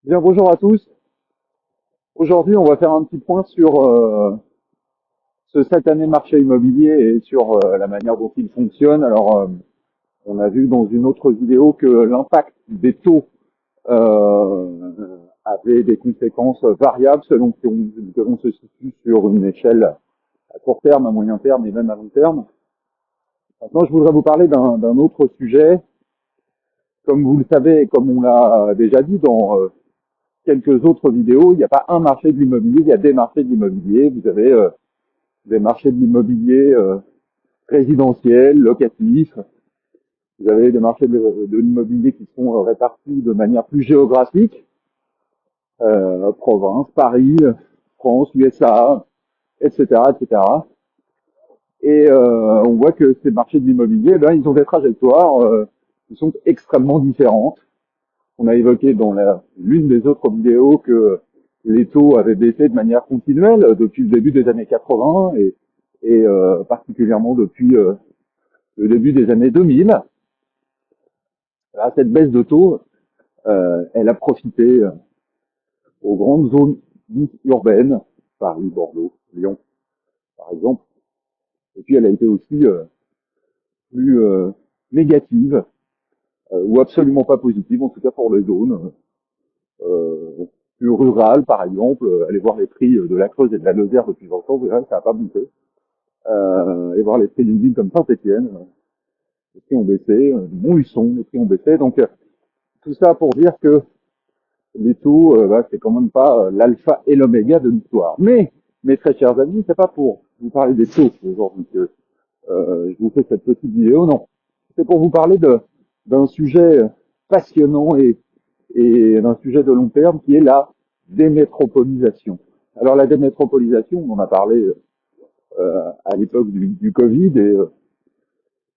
Bien, bonjour à tous. Aujourd'hui, on va faire un petit point sur ce satané marché immobilier et sur la manière dont il fonctionne. Alors, on a vu dans une autre vidéo que l'impact des taux avait des conséquences variables selon que l'on se situe sur une échelle à court terme, à moyen terme et même à long terme. Maintenant, je voudrais vous parler d'un autre sujet. Comme vous le savez, et comme on l'a déjà dit dans quelques autres vidéos, il n'y a pas un marché de l'immobilier, il y a des marchés de l'immobilier. Vous avez des marchés de l'immobilier résidentiel, locatif. Vous avez des marchés de l'immobilier qui sont répartis de manière plus géographique, province, Paris, France, USA, etc., etc. Et on voit que ces marchés de l'immobilier, ben, ils ont des trajectoires qui sont extrêmement différentes. On a évoqué dans l'une des autres vidéos que les taux avaient baissé de manière continuelle depuis le début des années 80 et particulièrement depuis le début des années 2000. Là, cette baisse de taux, elle a profité aux grandes zones dites urbaines, Paris, Bordeaux, Lyon, par exemple. Et puis, elle a été aussi plus négative ou absolument pas positive, en tout cas pour les zones plus rurales, par exemple. Allez voir les prix de la Creuse et de la Lozère depuis longtemps, vous verrez que ça n'a pas bougé. Et voir les prix d'une ville comme Saint-Étienne, les prix ont baissé, Montluçon, les prix ont baissé. Donc, tout ça pour dire que les taux, bah, c'est quand même pas l'alpha et l'oméga de l'histoire. Mais, mes très chers amis, c'est pas pour vous parler des taux aujourd'hui que je vous fais cette petite vidéo, non. C'est pour vous parler d'un sujet passionnant et d'un sujet de long terme qui est la démétropolisation. Alors la démétropolisation, on en a parlé à l'époque du Covid et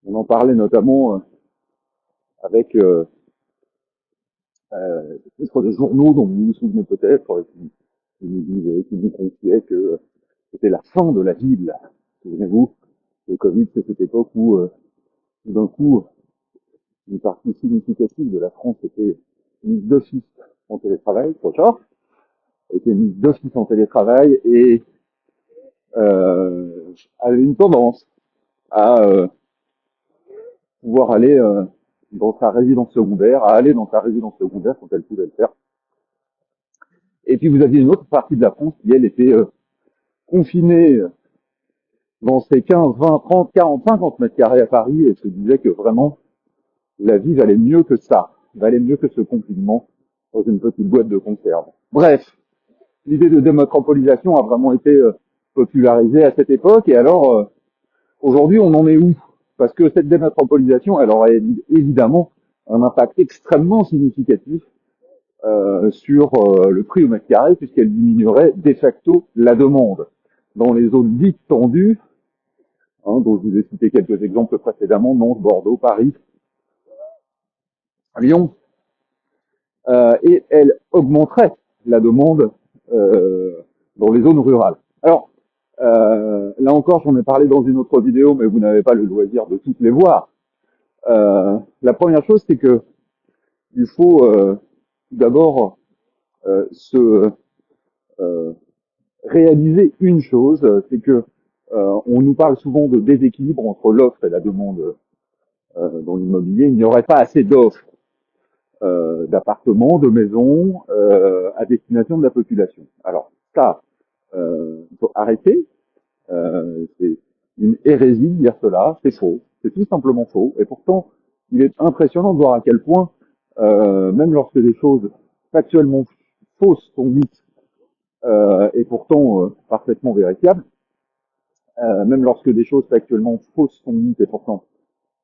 on en parlait notamment avec des journaux dont vous vous souvenez peut-être, qui nous disaient, qui nous confiaient que c'était la fin de la ville. Souvenez-vous, le Covid, c'est cette époque où, tout d'un coup, une partie significative de la France était mise d'office en télétravail, trop tard, était mise d'office en télétravail et avait une tendance à pouvoir aller dans sa résidence secondaire, à aller dans sa résidence secondaire quand elle pouvait le faire. Et puis vous aviez une autre partie de la France qui, elle, était confinée dans ses 15, 20, 30, 40, 50 mètres carrés à Paris et se disait que vraiment la vie valait mieux que ça, valait mieux que ce confinement dans une petite boîte de conserve. Bref, l'idée de démétropolisation a vraiment été popularisée à cette époque et alors aujourd'hui on en est où? Parce que cette démétropolisation, elle aurait évidemment un impact extrêmement significatif sur le prix au mètre carré puisqu'elle diminuerait de facto la demande. Dans les zones dites tendues, dont je vous ai cité quelques exemples précédemment, Nantes, Bordeaux, Paris, Lyon, et elle augmenterait la demande dans les zones rurales. Alors, là encore, j'en ai parlé dans une autre vidéo, mais vous n'avez pas le loisir de toutes les voir. La première chose, c'est que il faut tout d'abord se réaliser une chose, c'est que on nous parle souvent de déséquilibre entre l'offre et la demande dans l'immobilier. Il n'y aurait pas assez d'offres d'appartements, de maisons à destination de la population. Alors ça, il faut arrêter. C'est une hérésie de dire cela. C'est faux. C'est tout simplement faux. Et pourtant, il est impressionnant de voir à quel point, même lorsque des choses factuellement fausses sont dites et pourtant parfaitement vérifiables, même lorsque des choses factuellement fausses sont dites et pourtant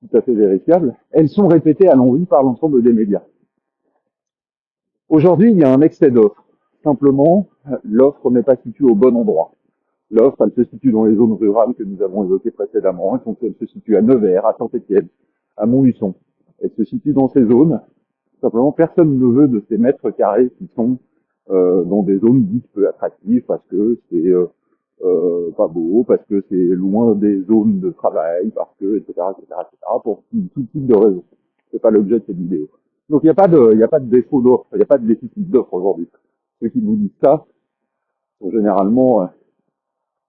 tout à fait vérifiables, elles sont répétées à l'envi par l'ensemble des médias. Aujourd'hui, il y a un excès d'offres. Simplement, l'offre n'est pas située au bon endroit. L'offre, elle se situe dans les zones rurales que nous avons évoquées précédemment. Elle se situe à Nevers, à Saint-Étienne, à Montluçon. Elle se situe dans ces zones. Simplement, personne ne veut de ces mètres carrés qui sont dans des zones dites peu attractives parce que c'est pas beau, parce que c'est loin des zones de travail, parce que, etc., etc., etc., pour tout type de raisons. C'est pas l'objet de cette vidéo. Donc il y a pas de défaut d'offre, il n'y a pas de déficit d'offre aujourd'hui. Ceux qui vous disent ça sont généralement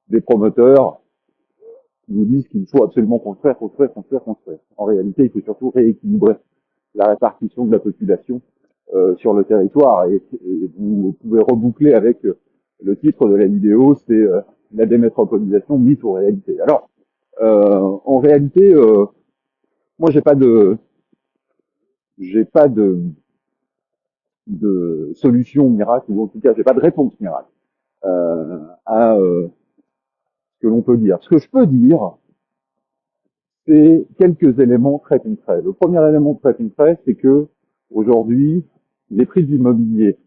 des promoteurs qui vous disent qu'il faut absolument construire, construire, construire, construire. En réalité, il faut surtout rééquilibrer la répartition de la population sur le territoire. Et vous pouvez reboucler avec le titre de la vidéo, c'est la démétropolisation, mythe ou réalité. Alors, en réalité, moi j'ai pas de solution miracle, ou en tout cas, j'ai pas de réponse miracle à ce que l'on peut dire. Ce que je peux dire, c'est quelques éléments très concrets. Le premier élément très concret, c'est que aujourd'hui, les prix de l'immobilier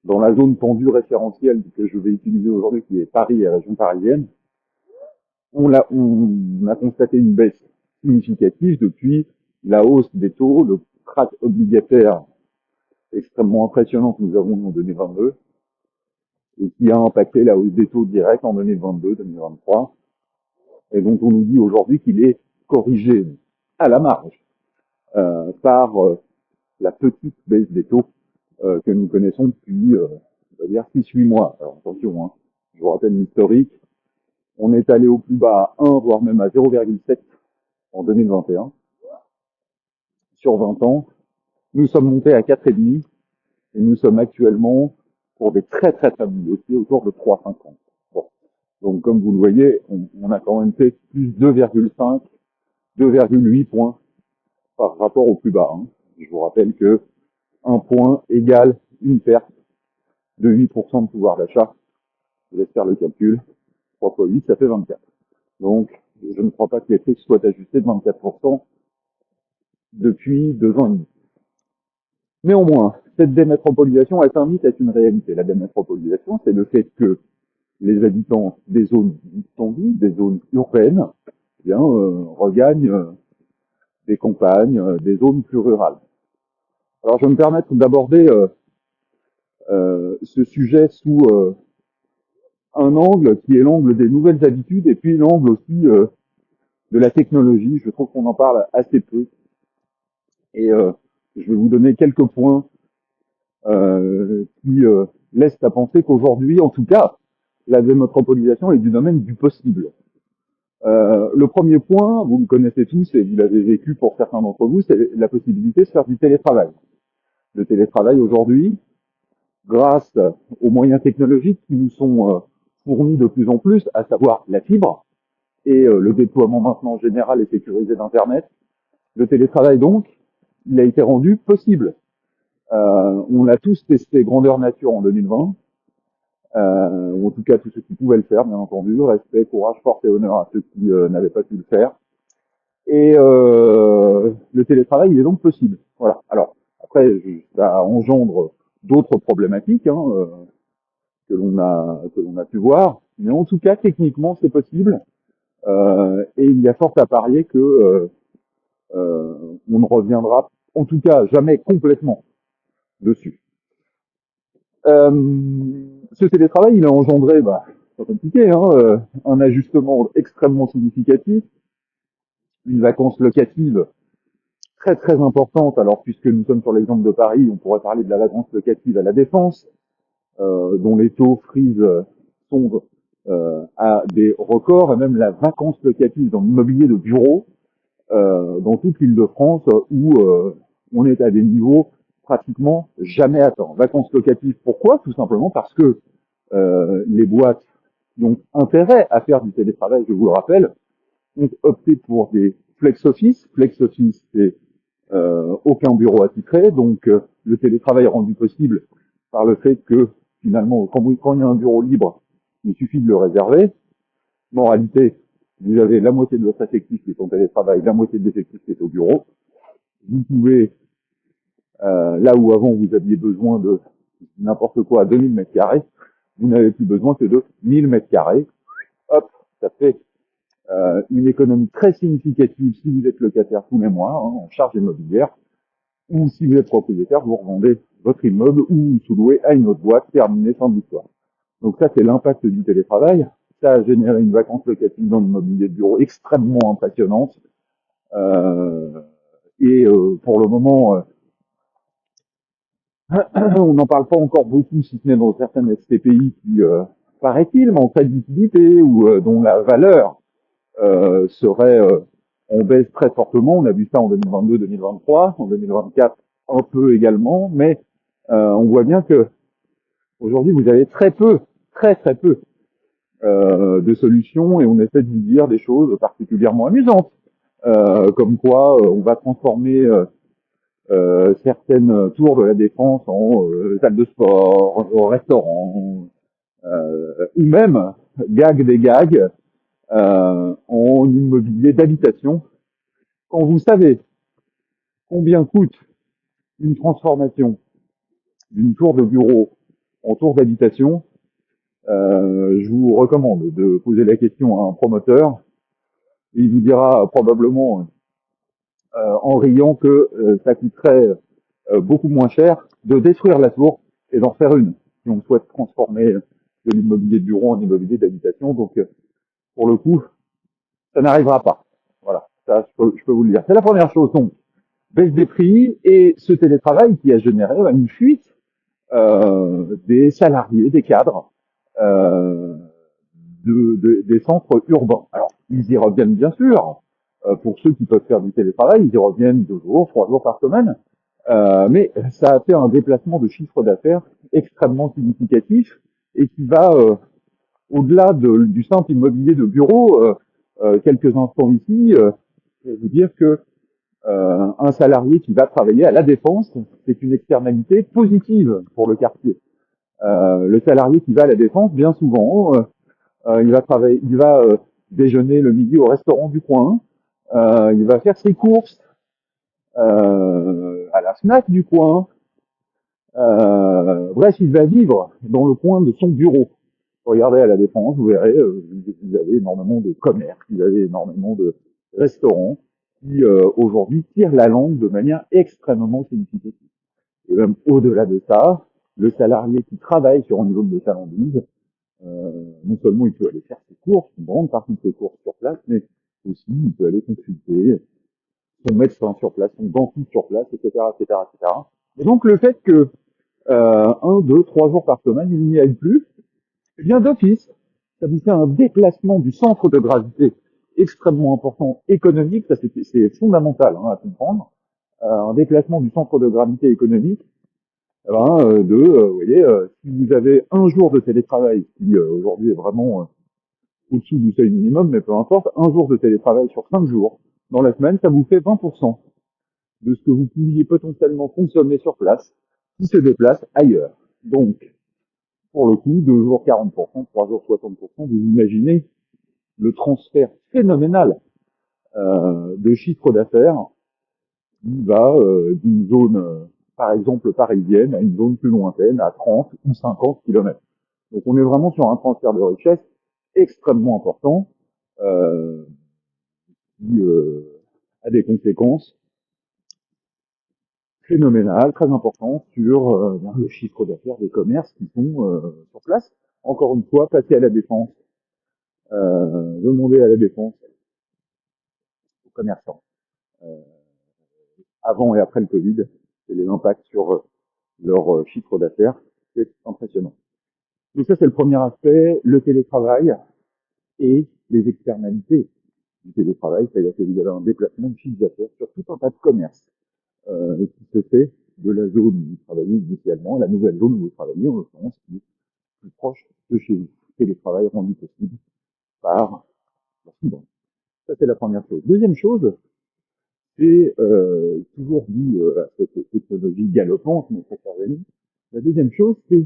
dans la zone tendue référentielle que je vais utiliser aujourd'hui, qui est Paris et région parisienne, on a constaté une baisse significative depuis la hausse des taux, le crack obligataire extrêmement impressionnant que nous avons en 2022 et qui a impacté la hausse des taux directs en 2022-2023 et dont on nous dit aujourd'hui qu'il est corrigé à la marge par la petite baisse des taux que nous connaissons depuis, on va dire, 6-8 mois. Alors attention, hein, je vous rappelle l'historique, on est allé au plus bas à 1, voire même à 0,7 en 2021. Sur 20 ans, nous sommes montés à 4,5 et nous sommes actuellement pour des très très faibles dossiers autour de 3,50. Bon. Donc comme vous le voyez, on a quand même fait plus 2,5, 2,8 points par rapport au plus bas. Hein. Je vous rappelle que 1 point égale une perte de 8% de pouvoir d'achat. Je laisse faire le calcul. 3 fois 8, ça fait 24. Donc, je ne crois pas que les prix soient ajustés de 24% depuis 2 ans et demi. Néanmoins, cette démétropolisation est un mythe, est une réalité. La démétropolisation, c'est le fait que les habitants des zones tendues, des zones urbaines, eh bien, regagnent des campagnes, des zones plus rurales. Alors, je vais me permettre d'aborder ce sujet sous un angle qui est l'angle des nouvelles habitudes et puis l'angle aussi de la technologie. Je trouve qu'on en parle assez peu. Et je vais vous donner quelques points qui laissent à penser qu'aujourd'hui, en tout cas, la démétropolisation est du domaine du possible. Le premier point, vous le connaissez tous et vous l'avez vécu pour certains d'entre vous, c'est la possibilité de faire du télétravail. Le télétravail aujourd'hui, grâce aux moyens technologiques qui nous sont fournis de plus en plus, à savoir la fibre et le déploiement maintenant général et sécurisé d'Internet, le télétravail donc, il a été rendu possible. On l'a tous testé grandeur nature en 2020, ou en tout cas tous ceux qui pouvaient le faire, bien entendu. Respect, courage, force et honneur à ceux qui n'avaient pas pu le faire. Et le télétravail, il est donc possible. Voilà. Alors, après, ça engendre d'autres problématiques que l'on a pu voir, mais en tout cas, techniquement, c'est possible. Et il y a fort à parier que on ne reviendra, en tout cas, jamais complètement dessus. Ce télétravail, il a engendré, c'est compliqué, un ajustement extrêmement significatif, une vacance locative très très importante. Alors puisque nous sommes sur l'exemple de Paris, on pourrait parler de la vacance locative à la Défense, dont les taux frisent sont à des records, et même la vacance locative dans l'immobilier de bureau dans toute l'Île-de-France où on est à des niveaux pratiquement jamais atteints. Vacances locatives, pourquoi? Tout simplement parce que les boîtes qui ont intérêt à faire du télétravail, je vous le rappelle, ont opté pour des flex office. Flex office, c'est aucun bureau attitré, donc le télétravail est rendu possible par le fait que finalement, quand il y a un bureau libre, il suffit de le réserver. Moralité, vous avez la moitié de votre effectif qui est en télétravail, la moitié de l'effectif qui est au bureau. Vous pouvez, là où avant vous aviez besoin de n'importe quoi à 2000 mètres carrés, vous n'avez plus besoin que de 1000 mètres carrés. Hop, ça fait une économie très significative si vous êtes locataire tous les mois, en charge immobilière, ou si vous êtes propriétaire, vous revendez votre immeuble ou vous sous-louez à une autre boîte, terminé, fin de l'histoire. Donc ça, c'est l'impact du télétravail. Ça a généré une vacance locative dans l'immobilier de bureau extrêmement impressionnante. Et pour le moment, On n'en parle pas encore beaucoup, si ce n'est dans certaines SCPI qui, paraît-il, manqueraient d'utilité ou dont la valeur serait en baisse très fortement. On a vu ça en 2022, 2023, en 2024 un peu également, mais on voit bien que aujourd'hui vous avez très peu, très peu de solutions et on essaie de vous dire des choses particulièrement amusantes, comme quoi on va transformer certaines tours de la défense en salle de sport, au restaurant, ou même, gag des gags, en immobilier d'habitation. Quand vous savez combien coûte une transformation d'une tour de bureau en tour d'habitation, je vous recommande de poser la question à un promoteur. Il vous dira probablement en riant que ça coûterait beaucoup moins cher de détruire la tour et d'en faire une si on souhaite transformer de l'immobilier de bureau en immobilier d'habitation. Donc, pour le coup, ça n'arrivera pas. Voilà, ça, je peux vous le dire. C'est la première chose. Donc, baisse des prix et ce télétravail qui a généré une fuite des salariés, des cadres euh, des centres urbains. Alors, ils y reviennent bien sûr. Pour ceux qui peuvent faire du télétravail, ils y reviennent 2 jours, 3 jours par semaine. Mais ça a fait un déplacement de chiffre d'affaires extrêmement significatif et qui va au-delà du simple immobilier de bureau. Quelques instants ici, je vais vous dire que un salarié qui va travailler à la défense, c'est une externalité positive pour le quartier. Le salarié qui va à la défense, bien souvent, il va travailler, il va déjeuner le midi au restaurant du coin, il va faire ses courses à la Fnac du coin. Bref, il va vivre dans le coin de son bureau. Regardez à la Défense, vous verrez, vous avez énormément de commerces, vous avez énormément de restaurants qui aujourd'hui tirent la langue de manière extrêmement significative. Et même au-delà de ça, le salarié qui travaille sur une zone de chalandise, non seulement il peut aller faire ses courses, une grande partie de ses courses sur place, mais aussi il peut aller consulter son médecin sur place, son dentiste sur place, etc., etc., etc. Et donc le fait que 1, 2, 3 jours par semaine, il n'y aille plus, eh bien d'office, ça vous fait un déplacement du centre de gravité extrêmement important économique, ça c'est fondamental à comprendre, un déplacement du centre de gravité économique, eh ben, vous voyez, si vous avez un jour de télétravail, qui aujourd'hui est vraiment au-dessous du seuil minimum, mais peu importe, un jour de télétravail sur 5 jours, dans la semaine, ça vous fait 20% de ce que vous pouviez potentiellement consommer sur place, qui se déplace ailleurs. Donc, pour le coup, 2 jours 40%, 3 jours 60%, vous imaginez le transfert phénoménal de chiffre d'affaires qui va d'une zone, par exemple parisienne, à une zone plus lointaine, à 30 ou 50 kilomètres. Donc on est vraiment sur un transfert de richesse extrêmement important qui a des conséquences phénoménales, très importantes sur le chiffre d'affaires des commerces qui sont sur place. Encore une fois, passer à la défense, demander à la défense aux commerçants avant et après le Covid et les impacts sur leur chiffre d'affaires, c'est impressionnant. Donc ça, c'est le premier aspect, le télétravail et les externalités du télétravail, c'est-à-dire que vous avez un déplacement de chiffre d'affaires sur tout un tas de commerces qui se fait de la zone où vous travaillez initialement à la nouvelle zone où vous travaillez, en l'occurrence, qui est plus proche de chez vous. Télétravail rendu possible par la fibre. Ça, c'est la première chose. Deuxième chose, c'est toujours dû à cette technologie galopante, mais très parvenue. La deuxième chose, c'est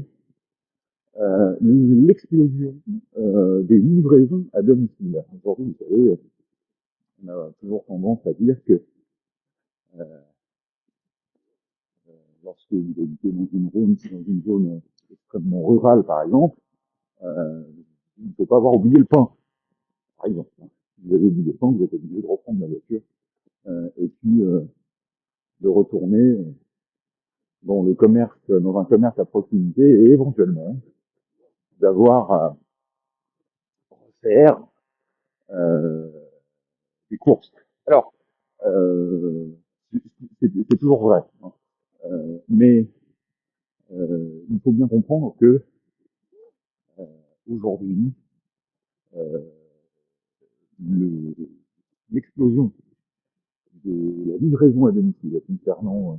l'explosion des livraisons à domicile. Aujourd'hui, vous savez, on a toujours tendance à dire que lorsque vous habitez dans une zone extrêmement rurale, par exemple, il ne faut pas avoir oublié le pain, par exemple. Si vous avez oublié le pain, vous êtes obligé de reprendre la voiture et puis de retourner dans un commerce à proximité et éventuellement d'avoir à faire euh, des courses. Alors, euh, c'est toujours vrai, hein. Mais Il faut bien comprendre que aujourd'hui, euh, le- l'explosion de la livraison à domicile concernant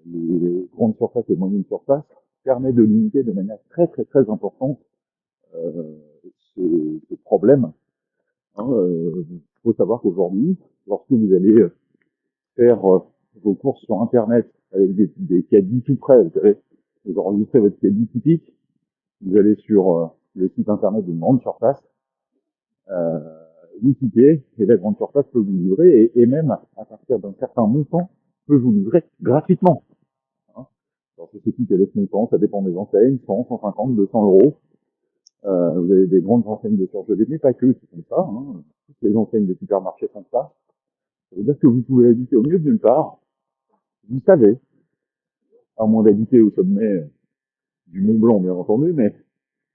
les grandes surfaces et moyennes surfaces permet de limiter de manière très très très importante euh, ce problème. Il faut savoir qu'aujourd'hui, lorsque vous allez faire vos courses sur Internet avec des cabis tout prêts, vous savez, vous enregistrez votre cabis typique, vous allez sur le site Internet d'une grande surface, euh, vous cliquez et la grande surface peut vous livrer et même à partir d'un certain montant peut vous livrer gratuitement. Hein. Alors c'est ce qui quel est ce montant, ça dépend des enseignes, 100, 150, 200 euros. Vous avez des grandes enseignes de surgelés, mais pas que qui font ça. Hein. Toutes les enseignes de supermarchés font ça. Ça veut dire que vous pouvez habiter au milieu d'une part, vous savez, à moins d'habiter au sommet du Mont Blanc, bien entendu, mais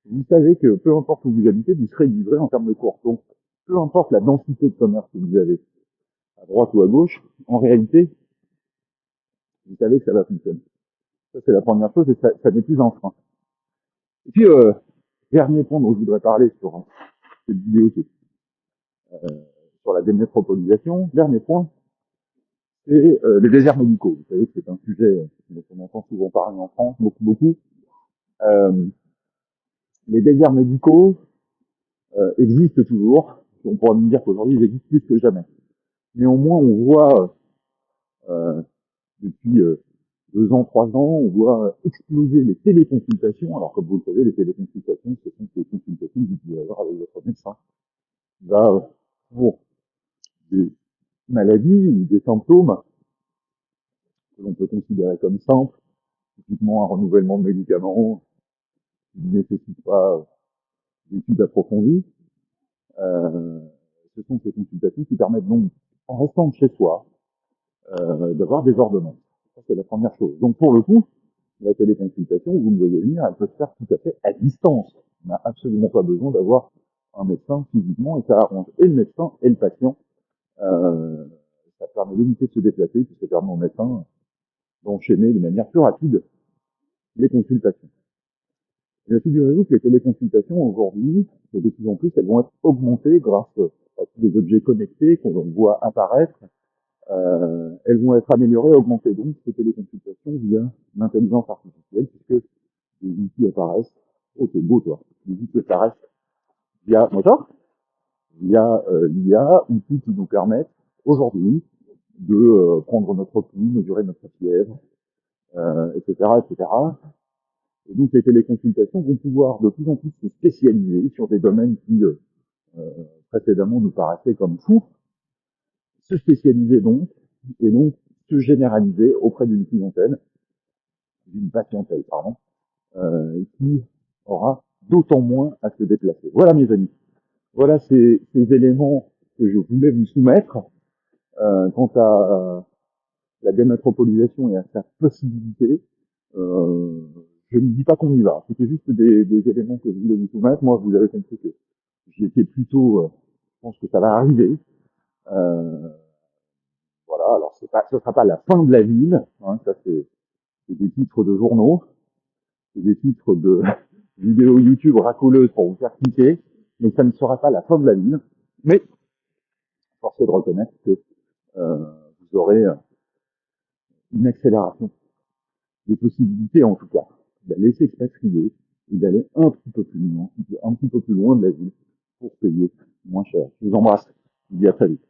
vous savez que peu importe où vous habitez, vous serez livré en termes de course. Donc, peu importe la densité de commerce que vous avez, à droite ou à gauche, en réalité, vous savez que ça va fonctionner. Ça, c'est la première chose, et ça n'est plus un frein. Et puis, dernier point dont je voudrais parler sur cette vidéo, c'est sur la démétropolisation. Dernier point, c'est les déserts médicaux. Vous savez que c'est un sujet dont on entend souvent parler en France, beaucoup, beaucoup. Euh, les déserts médicaux existent toujours. On pourrait me dire qu'aujourd'hui, ils existent plus que jamais. Néanmoins, on voit depuis 2 ans, 3 ans, on voit exploser les téléconsultations. Alors, comme vous le savez, les téléconsultations, ce sont des consultations que vous pouvez avoir avec votre médecin. Il va pour des maladies ou des symptômes que l'on peut considérer comme simples, typiquement un renouvellement de médicaments qui ne nécessite pas d'études approfondies. Euh, Ce sont ces consultations qui permettent donc, en restant chez soi, d'avoir des ordonnances. Ça, c'est la première chose. Donc, pour le coup, la téléconsultation, vous me voyez venir, elle peut se faire tout à fait à distance. On n'a absolument pas besoin d'avoir un médecin physiquement et ça arrange et le médecin et le patient. Euh, Ça permet d'éviter de se déplacer, puis ça permet au médecin d'enchaîner de manière plus rapide les consultations. Et figurez-vous que les téléconsultations aujourd'hui, et de plus en plus, elles vont être augmentées grâce à tous les objets connectés qu'on voit apparaître. Elles vont être améliorées, augmentées donc ces téléconsultations via l'intelligence artificielle, puisque les outils apparaissent. Oh, c'est beau, toi. Les outils apparaissent via l'IA, outils qui nous permettent aujourd'hui de prendre notre pouls, mesurer notre fièvre, etc., etc. Et donc les téléconsultations vont pouvoir de plus en plus se spécialiser sur des domaines qui précédemment nous paraissaient comme fous, se spécialiser donc, et donc se généraliser auprès d'une patientèle, pardon, qui aura d'autant moins à se déplacer. Voilà mes amis. Voilà ces éléments que je voulais vous soumettre quant à la démétropolisation et à sa possibilité. Je ne dis pas qu'on y va. C'était juste des éléments que je voulais vous soumettre. Moi, vous avez compris que j'y étais plutôt. Je pense que ça va arriver. Euh, voilà. Alors, ce sera pas la fin de la ville. Hein, ça, c'est des titres de journaux, c'est des titres de vidéos YouTube racoleuses pour vous faire cliquer. Donc, ça ne sera pas la fin de la ville. Mais force est de reconnaître que vous aurez une accélération des possibilités, en tout cas, d'aller s'expatrier et d'aller un petit peu plus loin, un petit peu plus loin de la ville pour payer moins cher. Je vous embrasse. Je vous dis à très vite.